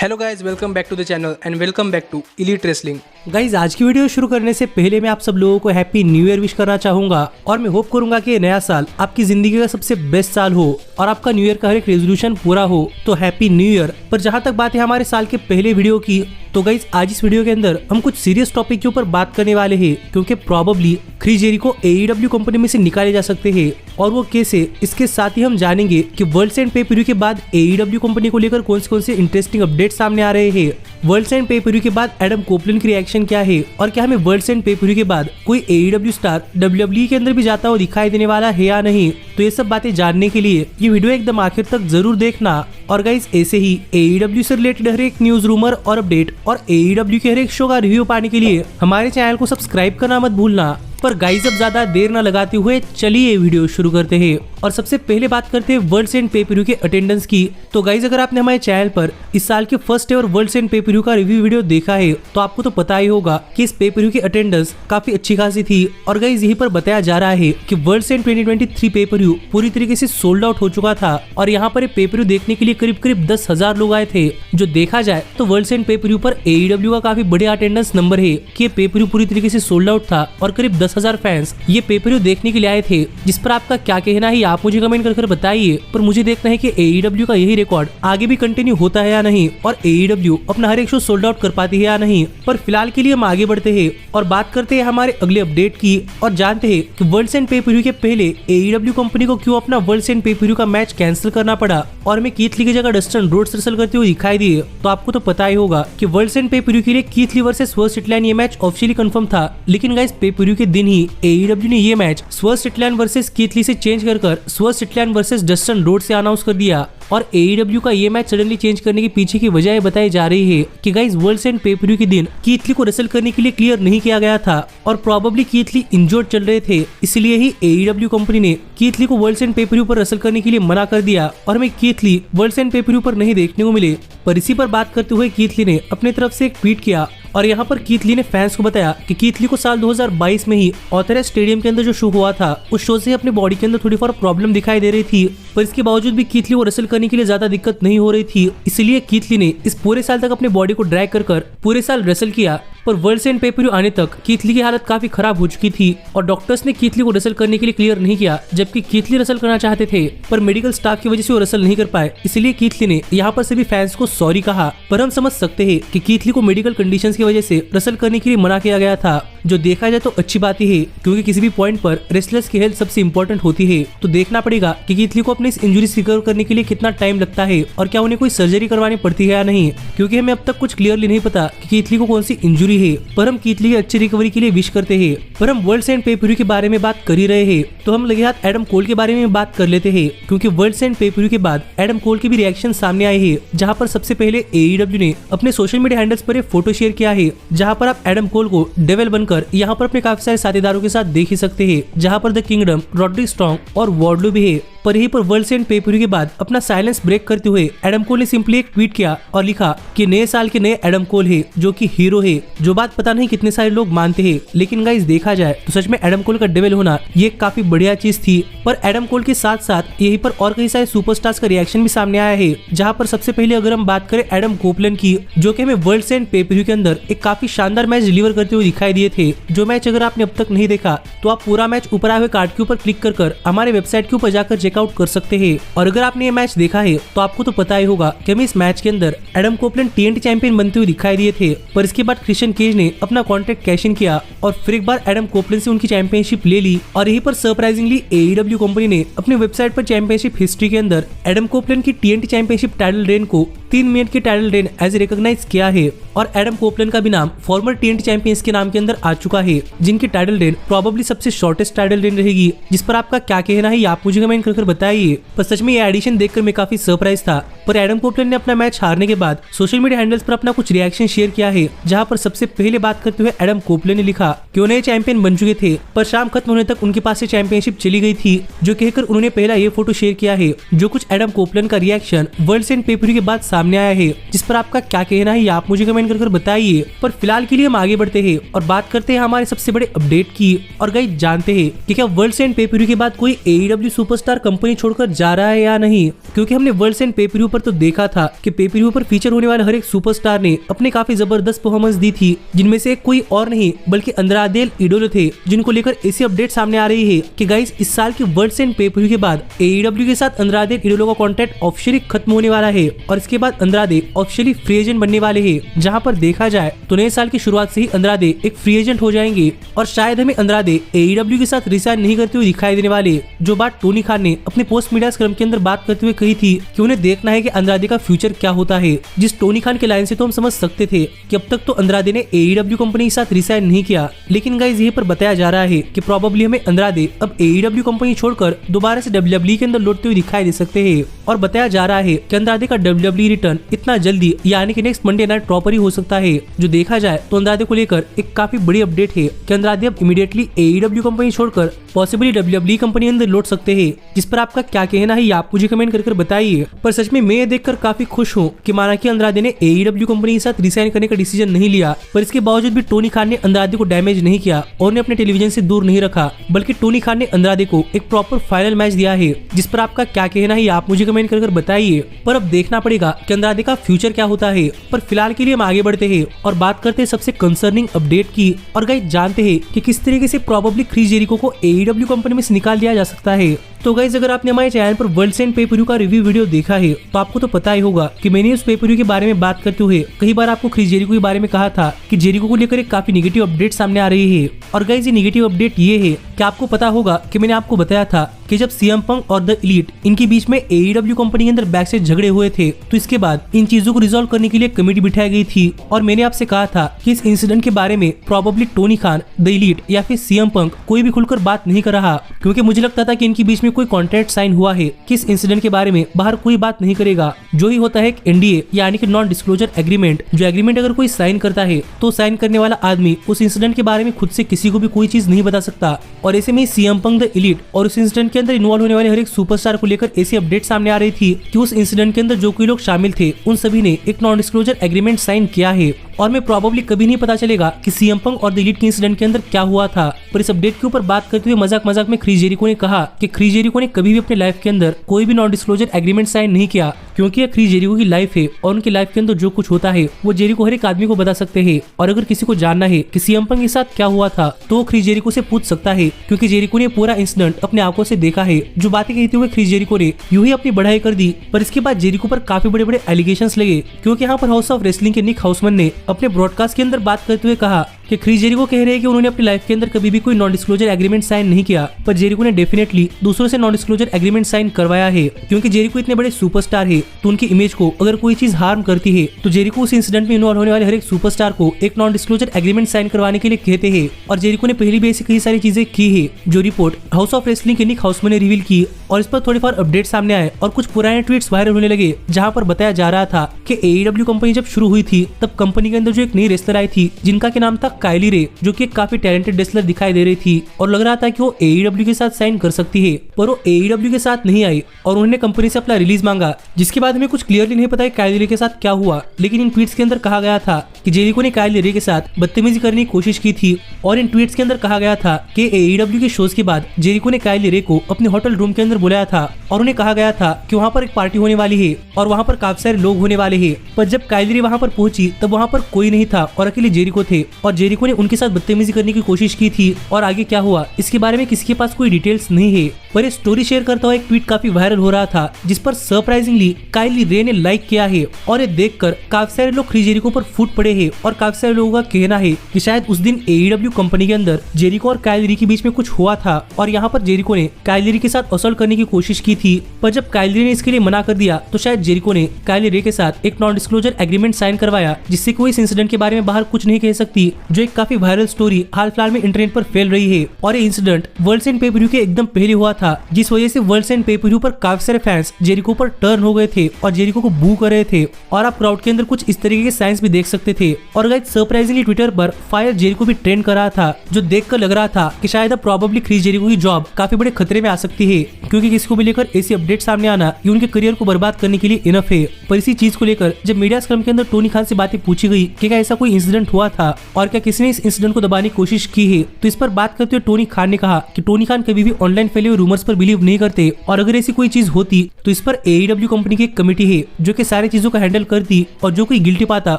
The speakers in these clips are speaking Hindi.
Hello guys, welcome back to the channel and welcome back to Elite Wrestling. Guys आज की वीडियो शुरू करने से पहले मैं आप सब लोगों को हैप्पी न्यू ईयर विश करना चाहूंगा और मैं होप करूंगा कि नया साल आपकी जिंदगी का सबसे बेस्ट साल हो और आपका न्यू ईयर का हर एक रेजोल्यूशन पूरा हो। तो हैप्पी न्यू ईयर। पर जहां तक बात है हमारे साल के पहले वीडियो की, तो गाइज आज इस वीडियो के अंदर हम कुछ सीरियस टॉपिक के ऊपर बात करने वाले हैं, क्योंकि probably Chris Jericho AEW company में से निकाले जा सकते हैं और वो कैसे। इसके साथ ही हम जानेंगे कि वर्ल्ड्स एंड पे पर व्यू के बाद AEW कंपनी को लेकर कौन से इंटरेस्टिंग अपडेट सामने आ रहे हैं। वर्ल्ड्स एंड पे पर व्यू के बाद एडम कोपलैंड की रिएक्शन क्या है और क्या हमें वर्ल्ड्स एंड पे पर व्यू के बाद कोई AEW स्टार WWE के अंदर भी जाता हुआ दिखाई देने वाला है या नहीं। तो ये सब बातें जानने के लिए ये वीडियो एकदम आखिर तक जरूर देखना। और गाइस ऐसे ही AEW से रिलेटेड हर एक न्यूज, रूमर और अपडेट और AEW के हर एक शो का रिव्यू पाने के लिए हमारे चैनल को सब्सक्राइब करना मत भूलना। पर गाइस अब ज्यादा देर न लगाते हुए चलिए वीडियो शुरू करते हैं और सबसे पहले बात करते हैं वर्ल्ड्स एंड पे पर व्यू के अटेंडेंस की। तो गाइस अगर आपने हमारे चैनल पर इस साल के फर्स्ट एवर वर्ल्ड्स एंड पे पर व्यू का रिव्यू वीडियो देखा है तो आपको तो पता ही होगा कि इस पे पर व्यू की अटेंडेंस काफी अच्छी खासी थी। और गाइस यहीं पर बताया जा रहा है कि वर्ल्ड्स एंड 2023 पे पर व्यू पूरी तरीके से सोल्ड आउट हो चुका था और यहाँ पर पे पर व्यू देखने के लिए करीब 10,000 लोग आए थे। जो देखा जाए तो वर्ल्ड्स एंड पे पर व्यू पर AEW का काफी बढ़िया अटेंडेंस नंबर है कि पे पर व्यू पूरी तरीके से सोल्ड आउट था और करीब 10,000 फैंस ये पे पर व्यू देखने के लिए आए थे। जिस पर आपका क्या कहना है आप मुझे कमेंट कर बताइए। पर मुझे देखना है कि AEW का यही रिकॉर्ड आगे भी कंटिन्यू होता है या नहीं और AEW अपना हर एक शो सोल्ड आउट कर पाती है या नहीं। पर फिलहाल के लिए हम आगे बढ़ते हैं और बात करते हैं हमारे अगले अपडेट की और जानते हैं कि वर्ल्ड्स एंड पे पर व्यू के पहले AEW कंपनी को क्यों अपना वर्ल्ड्स एंड पे पर व्यू का मैच कैंसिल करना पड़ा और मैं कीथ ली की जगह डस्टन रोड्स रेसल करते हुए दिखाई दिए। तो आपको तो पता ही होगा कि वर्ल्ड्स एंड पे पर व्यू के लिए कीथ ली वर्सेस स्वर्स सिटलैंड ये मैच ऑफिशियली कंफर्म था, लेकिन गाइस पे पर व्यू के दिन ही AEW ने ये मैच स्वर्स सिटलैंड वर्सेस कीथ ली से चेंज कर स्वर्स सिटलैंड वर्सेस डस्टन रोड से अनाउंस कर दिया। और AEW का ये मैच सडनली चेंज करने के पीछे की वजह बताई जा रही है कि गाइस वर्ल्ड्स एंड पे पर व्यू के दिन कीथ ली को रेसल करने के लिए क्लियर नहीं किया गया था और प्रोबेबली कीथ ली इंजर्ड चल रहे थे, इसलिए ही AEW कंपनी ने कीथ ली को वर्ल्ड्स एंड पे पर व्यू पर रेसल करने के लिए मना कर दिया और हमें कीथ ली वर्ल्ड्स एंड पे पर व्यू पर नहीं देखने को मिले। पर इसी पर बात करते हुए कीथ ली ने अपनी तरफ से एक ट्वीट किया और यहाँ पर कीथ ली ने फैंस को बताया कि कीथ ली को साल 2022 में ही ऑथराइज्ड स्टेडियम के अंदर जो शो हुआ था उस शो से अपने बॉडी के अंदर थोड़ी फॉर प्रॉब्लम दिखाई दे रही थी, पर इसके बावजूद भी कीथ ली को रेसल करने के लिए ज्यादा दिक्कत नहीं हो रही थी। इसलिए कीथ ली ने इस पूरे साल तक अपने बॉडी को ड्रैग कर पूरे साल रेसल किया। पर वर्ल्ड्स एंड पे पर व्यू आने तक कीथ ली की हालत काफी खराब हो चुकी थी और डॉक्टर्स ने कीथ ली को रेसल करने के लिए क्लियर नहीं किया, जबकि कीथ ली रेसल करना चाहते थे पर मेडिकल स्टाफ की वजह से वो रेसल नहीं कर पाए। इसलिए कीथ ली ने यहाँ पर सभी फैंस को सॉरी कहा। पर हम समझ सकते हैं कि कीथ ली को मेडिकल कंडीशंस की वजह से रेसल करने के लिए मना किया गया था, जो देखा जाए तो अच्छी बात ही है, क्योंकि किसी भी पॉइंट पर रेसलर्स की हेल्थ सबसे इंपॉर्टेंट होती है। तो देखना पड़ेगा कि कीथ ली को अपने इस इंजरी से रिकवर करने के लिए कितना टाइम लगता है और क्या उन्हें कोई सर्जरी करवानी पड़ती है या नहीं, क्योंकि हमें अब तक कुछ क्लियरली नहीं पता कि कीथ ली को कौन सी इंजरी है। पर हम कीथ ली की अच्छी रिकवरी के लिए विश करते हैं। पर हम वर्ल्ड्स एंड पे पर व्यू के बारे में बात कर ही रहे हैं तो हम लगे हाथ एडम कोल के बारे में बात कर लेते हैं, क्योंकि वर्ल्ड्स एंड पे पर व्यू के बाद एडम कोल के भी रिएक्शन सामने आए हैं, जहां पर सबसे पहले AEW ने अपने सोशल मीडिया हैंडल्स पर एक फोटो शेयर किया है जहां पर आप एडम कोल को डेविल बनकर यहाँ पर अपने काफी सारे साथीदारों के साथ देख ही सकते हैं, जहां पर द किंगडम, रॉड्रिक स्ट्रॉन्ग और वार्डलो भी है। पर यहीं पर वर्ल्ड्स एंड पे पर व्यू के बाद अपना साइलेंस ब्रेक करते हुए एडम कोल ने सिंपली एक ट्वीट किया और लिखा कि नए साल के नए एडम कोल है जो कि हीरो है, जो बात पता नहीं कितने सारे लोग मानते हैं, लेकिन गाइस देखा जाए तो सच में एडम कोल का डेविल होना ये काफी बढ़िया चीज थी। पर एडम कोल के साथ साथ यहीं पर और कई सारे सुपरस्टार्स का रिएक्शन भी सामने आया है, जहाँ पर सबसे पहले अगर हम बात करें एडम कोपलैंड की, जो कि हमें वर्ल्ड्स एंड पे पर व्यू के अंदर एक काफी शानदार मैच डिलीवर करते हुए दिखाई दिए थे। जो मैच अगर आपने अब तक नहीं देखा तो आप पूरा मैच ऊपर आए हुए कार्ड के ऊपर क्लिक कर हमारे वेबसाइट के ऊपर जाकर चेकआउट कर सकते हैं। और अगर आपने ये मैच देखा है तो आपको तो पता ही होगा कि हमें इस मैच के अंदर एडम कोपलैंड TNT चैंपियन बनते हुए दिखाई दिए थे, पर इसके बाद क्रिश्चियन केज ने अपना कॉन्ट्रैक्ट कैश इन किया और फिर एक बार एडम कोपलैंड से उनकी चैंपियनशिप ले ली। और यहीं पर सरप्राइजिंगली AEW कंपनी ने अपनी वेबसाइट पर चैंपियनशिप हिस्ट्री के अंदर एडम कोपलैंड की TNT चैंपियनशिप टाइटल रेन को 3 मिनट की टाइटल रेन एज रिकॉग्नाइज किया है और एडम कोपलैंड का भी नाम फॉर्मर TNT चैंपियंस के नाम के अंदर आ चुका है, जिनकी टाइटल रेन प्रोबेबली सबसे शॉर्टेस्ट टाइटल रेन रहेगी। जिस पर आपका क्या कहना है आप मुझे कमेंट कर बताइए। पर सच में ये एडिशन देखकर मैं काफी सरप्राइज था। पर एडम कोपलैंड ने अपना मैच हारने के बाद सोशल मीडिया हैंडल्स पर अपना कुछ रिएक्शन शेयर किया है, जहां पर सबसे पहले बात करते हुए एडम कोपलैंड ने लिखा कि उन्हें चैंपियन बन चुके थे, पर शाम खत्म होने तक उनके पास से चैंपियनशिप चली गई थी, जो कहकर उन्होंने पहला ये फोटो शेयर किया है, जो कुछ एडम कोपलैंड का रिएक्शन वर्ल्ड्स एंड पे पर व्यू के बाद सामने आया है। जिस पर आपका क्या कहना है आप मुझे कमेंट कर बताइए। पर फिलहाल के लिए हम आगे बढ़ते हैं और बात करते हैं हमारे सबसे बड़े अपडेट की और गाइस जानते हैं कि क्या वर्ल्ड्स एंड पे पर व्यू के बाद कोई AEW सुपरस्टार कंपनी छोड़कर जा रहा है या नहीं, क्योंकि हमने वर्ल्ड्स एंड पे पर व्यू पर तो देखा था कि पे पर व्यू पर फीचर होने वाले हर एक सुपरस्टार ने अपने काफी जबरदस्त परफॉर्मेंस दी थी, जिनमें से कोई और नहीं बल्कि अंद्रादे एल इडोलो थे, जिनको लेकर ऐसी अपडेट सामने आ रही है कि गाइस इस साल की वर्ल्ड्स एंड पे पर व्यू के बाद AEW के साथ अंद्रादे एल इडोलो का कॉन्ट्रैक्ट ऑफिशियली खत्म होने वाला है और इसके बाद अंद्रादे ऑफिशियली फ्री एजेंट बनने वाले हैं। जहां पर देखा जाए तो नए साल की शुरुआत से ही अंद्रादे एक फ्री एजेंट हो जाएंगे और शायद हमें अंद्रादे AEW के साथ रिसाइन नहीं करते हुए दिखाई देने वाले, जो बात टोनी खान ने अपने पोस्ट मीडिया स्क्रम के अंदर बात करते हुए कही थी कि उन्हें देखना है कि अंद्रादे का फ्यूचर क्या होता है। जिस टोनी खान के लाइन से तो हम समझ सकते थे कि अब तक तो अंद्रादे ने AEW कंपनी के साथ रिसाइन नहीं किया, लेकिन गाइस यहीं पर बताया जा रहा है कि प्रोबेबली हमें अंद्रादे अब AEW कंपनी छोड़कर दोबारा से WWE के अंदर लौटते हुए दिखाई दे सकते हैं और बताया जा रहा है कि अंद्रादे का WWE रिटर्न इतना जल्दी यानी कि नेक्स्ट मंडे नाइट प्रॉपर ही हो सकता है। जो देखा जाए तो अंद्रादे को लेकर एक काफी बड़ी अपडेट है कि अंद्रादे अब इमीडिएटली AEW कंपनी छोड़कर पॉसिबली WWE कंपनी अंदर लौट सकते हैं। जिस पर आपका क्या कहना है आप मुझे कमेंट कर बताइए। पर सच में मैं ये देखकर काफी खुश हूँ कि माना कि अंद्रादे ने AEW कंपनी के साथ रिसाइन करने का डिसीजन नहीं लिया, पर इसके बावजूद भी टोनी खान ने अंद्रादे को डैमेज नहीं किया और उन्हें अपने टेलीविजन से दूर नहीं रखा, बल्कि टोनी खान ने अंद्रादे को एक प्रॉपर फाइनल मैच दिया है। जिस पर आपका क्या कहना है आप मुझे कमेंट कर बताइए। पर अब देखना पड़ेगा कि अंद्रादे का फ्यूचर क्या होता है। पर फिलहाल के लिए हम आगे बढ़ते हैं और बात करते हैं सबसे कंसर्निंग अपडेट की और गाइस जानते हैं कि किस तरीके से प्रोबेबली क्रिस जेरिको को AEW कंपनी में से निकाल दिया जा सकता है। तो गाइस अगर आपने हमारे चैनल पर वर्ल्ड्स एंड पे पर व्यू का रिव्यू वीडियो देखा है तो आपको तो पता ही होगा कि मैंने उस पे पर व्यू के बारे में बात करते हुए कई बार आपको क्रिस जेरिको के बारे में कहा था कि जेरिको को लेकर एक काफी नेगेटिव अपडेट सामने आ रही है। और गाइस ये नेगेटिव अपडेट ये है कि आपको पता होगा कि मैंने आपको बताया था कि जब CM पंक और द एलीट इनके बीच में AEW कंपनी के अंदर बैक से झगड़े हुए थे तो इसके बाद इन चीजों को रिजॉल्व करने के लिए कमेटी बिठाई गई थी और मैंने आपसे कहा था कि इस इंसिडेंट के बारे में probably Tony Khan, the elite या फिर CM पंक कोई भी खुलकर बात नहीं कर रहा, क्योंकि मुझे लगता था कि इनके बीच में कोई कॉन्ट्रैक्ट साइन हुआ है कि इस इंसिडेंट के बारे में बाहर कोई बात नहीं करेगा। जो ही होता है एक NDA यानी कि नॉन डिस्क्लोजर एग्रीमेंट, जो एग्रीमेंट अगर कोई साइन करता है तो साइन करने वाला आदमी उस इंसिडेंट के बारे में खुद से किसी को भी कोई चीज नहीं बता सकता। और ऐसे में CM पंक, द एलीट और उस इंसिडेंट के अंदर इन्वॉल्व होने वाले हर एक सुपरस्टार को लेकर ऐसी अपडेट सामने आ रही थी कि उस इंसिडेंट के अंदर जो कोई लोग शामिल थे उन सभी ने एक नॉन डिस्क्लोजर एग्रीमेंट साइन किया है और मैं प्रोबेबली कभी नहीं पता चलेगा कि CM पंक और द एलीट के इंसिडेंट के अंदर क्या हुआ था। पर इस अपडेट के ऊपर बात करते हुए मजाक मजाक में क्रिस जेरिको ने कहा कि क्रिस जेरिको ने कभी भी अपने लाइफ के अंदर कोई भी नॉन डिस्क्लोजर एग्रीमेंट साइन नहीं किया, क्योंकि यह क्रिस जेरिको की लाइफ है और उनकी लाइफ के अंदर जो कुछ होता है वो जेरिको हर एक आदमी को बता सकते हैं। और अगर किसी को जानना है कि CM पंक के साथ क्या हुआ था तो वो क्रिस जेरिको से पूछ सकता है, क्योंकि जेरिको ने पूरा इंसिडेंट अपने आंखों से देखा है। जो बातें कहते हुए क्रिस जेरिको ने यूं ही अपनी बढ़ाई कर दी, पर इसके बाद जेरिको पर काफी बड़े बड़े एलिगेशंस लगे, क्योंकि यहाँ पर हाउस ऑफ रेसलिंग के निक हाउसमैन ने अपने ब्रॉडकास्ट के अंदर बात करते हुए कहा कि क्रिस जेरिको कह रहे हैं कि उन्होंने अपनी लाइफ के अंदर कभी भी कोई नॉन डिस्क्लोजर एग्रीमेंट साइन नहीं किया, पर जेरिको ने डेफिनेटली दूसरों से नॉन डिस्क्लोजर एग्रीमेंट साइन करवाया है, क्योंकि जेरिको इतने बड़े सुपरस्टार है तो उनकी इमेज को अगर कोई चीज हार्म करती है तो जेरिको उस इंसिडेंट में इन्वॉल्व होने वाले हर एक सुपरस्टार को एक नॉन डिस्क्लोजर एग्रीमेंट साइन करवाने के लिए कहते हैं। और जेरिको ने पहले भी ऐसी कई सारी चीजें की है जो रिपोर्ट हाउस ऑफ रेसलिंग के निक हाउसमैन ने रिवील की और इस पर थोड़े फार अपडेट सामने आए और कुछ पुराने ट्वीट्स वायरल होने लगे, जहां पर बताया जा रहा था कि AEW कंपनी जब शुरू हुई थी तब कंपनी के अंदर जो एक नई रेसलर आई थी जिनका के नाम था काइली रे, जो कि एक काफी टैलेंटेड रेसलर दिखाई दे रही थी और लग रहा था कि वो AEW के साथ साइन कर सकती है, पर वो AEW के साथ नहीं आई और उन्होंने कंपनी से अपना रिलीज मांगा, जिसके बाद हमें कुछ क्लियरली नहीं पता है काइली रे के साथ क्या हुआ। लेकिन इन ट्वीट्स के अंदर कहा गया था कि जेरिको ने काइली रे के साथ बदतमीजी करने की कोशिश की थी और इन ट्वीट्स के अंदर कहा गया था कि AEW के शोज के बाद जेरिको ने काइली रे को अपने होटल रूम के अंदर बुलाया था और उन्हें कहा गया था कि वहाँ पर एक पार्टी होने वाली है और वहाँ पर काफी सारे लोग होने वाले हैं। पर जब काइली रे वहाँ पर पहुंची तब वहाँ पर कोई नहीं था और अकेले जेरिको थे और जेरिको ने उनके साथ बदतमीजी करने की कोशिश की थी और आगे क्या हुआ इसके बारे में किसी के पास कोई डिटेल्स नहीं है। पर ये स्टोरी शेयर करता हुआ एक ट्वीट काफी वायरल हो रहा था जिस पर सरप्राइजिंगली काइली रे ने लाइक किया है और ये देखकर काफी सारे लोग क्रिस जेरिको पर फूट पड़े हैं और काफी सारे लोगों का कहना है कि शायद उस दिन AEW कंपनी के अंदर जेरिको और काइली रे के बीच में कुछ हुआ था और यहाँ पर जेरिको ने काइली रे के साथ असॉल्ट करने की कोशिश की थी। पर जब काइली रे ने इसके लिए मना कर दिया तो शायद जेरिको ने काइली रे के साथ एक नॉन डिस्क्लोजर एग्रीमेंट साइन करवाया, जिससे कोई इस इंसिडेंट के बारे में बाहर कुछ नहीं कह सकती, जो एक काफी वायरल स्टोरी हाल फिलहाल में इंटरनेट पर फैल रही है। और ये इंसिडेंट वर्ल्ड्स एंड पे पर व्यू के एकदम पहले हुआ था, जिस वजह से वर्ल्ड्स एंड पे पर व्यू पर काफी सारे फैंस जेरिको पर टर्न हो गए थे और जेरिको को बू कर रहे थे और आप क्राउड के अंदर कुछ इस तरीके के साइंस भी देख सकते थे। और गाइस सरप्राइजिंगली ट्विटर पर फायर जेरिको भी ट्रेंड कर रहा था, जो देखकर लग रहा था कि शायद अब प्रोबेबली क्रिस जेरिको की जॉब काफी बड़े खतरे में आ सकती है, क्योंकि किसी को भी लेकर ऐसी अपडेट सामने आना ये उनके करियर को बर्बाद करने के लिए इनफ है। पर इसी चीज को लेकर जब मीडिया स्क्रम के अंदर टोनी खान से बातें पूछी गई कि क्या ऐसा कोई इंसिडेंट हुआ था और क्या क्या किसी ने इस इंसिडेंट को दबाने की कोशिश की है? तो इस पर बात करते हुए टोनी खान ने कहा कि टोनी खान कभी भी ऑनलाइन फैले हुए रूमर्स पर बिलीव नहीं करते और अगर ऐसी कोई चीज होती तो इस पर AEW कंपनी की एक कमेटी है जो कि सारी चीजों को हैंडल करती और जो कोई गिल्टी पाता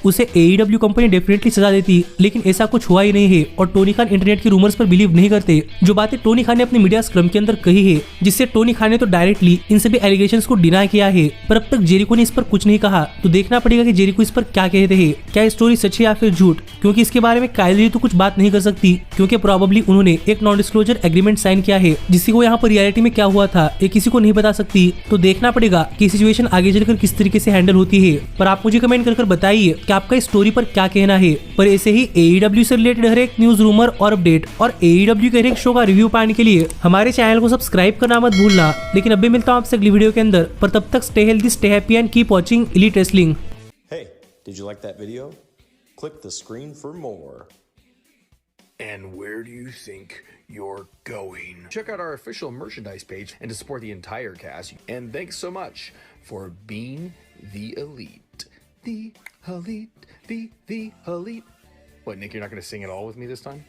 उसे AEW कंपनी डेफिनेटली सजा देती, लेकिन ऐसा कुछ हुआ ही नहीं है और टोनी खान इंटरनेट के रूमर्स पर बिलीव नहीं करते। जो बातें टोनी खान ने अपने मीडिया स्क्रम के अंदर कही है, जिससे टोनी खान ने तो डायरेक्टली इन सभी एलिगेशंस को डिनाई किया है, पर अब तक जेरिको ने इस पर कुछ नहीं कहा। तो देखना पड़ेगा कि जेरिको इस पर क्या कहते हैं, क्या स्टोरी सच है या फिर झूठ, क्योंकि इसके बारे में काइली तो कुछ बात नहीं कर सकती क्योंकि प्रोबेबली उन्होंने एक नॉन डिस्क्लोजर एग्रीमेंट साइन किया है जिससे वो यहाँ पर रियलिटी में क्या हुआ था ये किसी को नहीं बता सकती। तो देखना पड़ेगा कि सिचुएशन आगे चलकर किस तरीके से हैंडल होती है। पर आप मुझे कमेंट कर बताइए कि आपका इस स्टोरी पर क्या कहना है। पर ऐसे ही AEW से रिलेटेड हर एक न्यूज, रूमर और अपडेट और AEW के हर एक शो का रिव्यू पाने के लिए हमारे चैनल को सब्सक्राइब करना मत भूलना। लेकिन अभी मिलता हूँ आपसे अगली वीडियो के अंदर, पर तब तक stay healthy, stay happy and keep watching elite wrestling. Hey, did you like that video? Click the screen for more. And where do you think you're going? Check out our official merchandise page and to support the entire cast. And thanks so much for being the elite. The elite, the elite. What, Nick, you're not going to sing it all with me this time?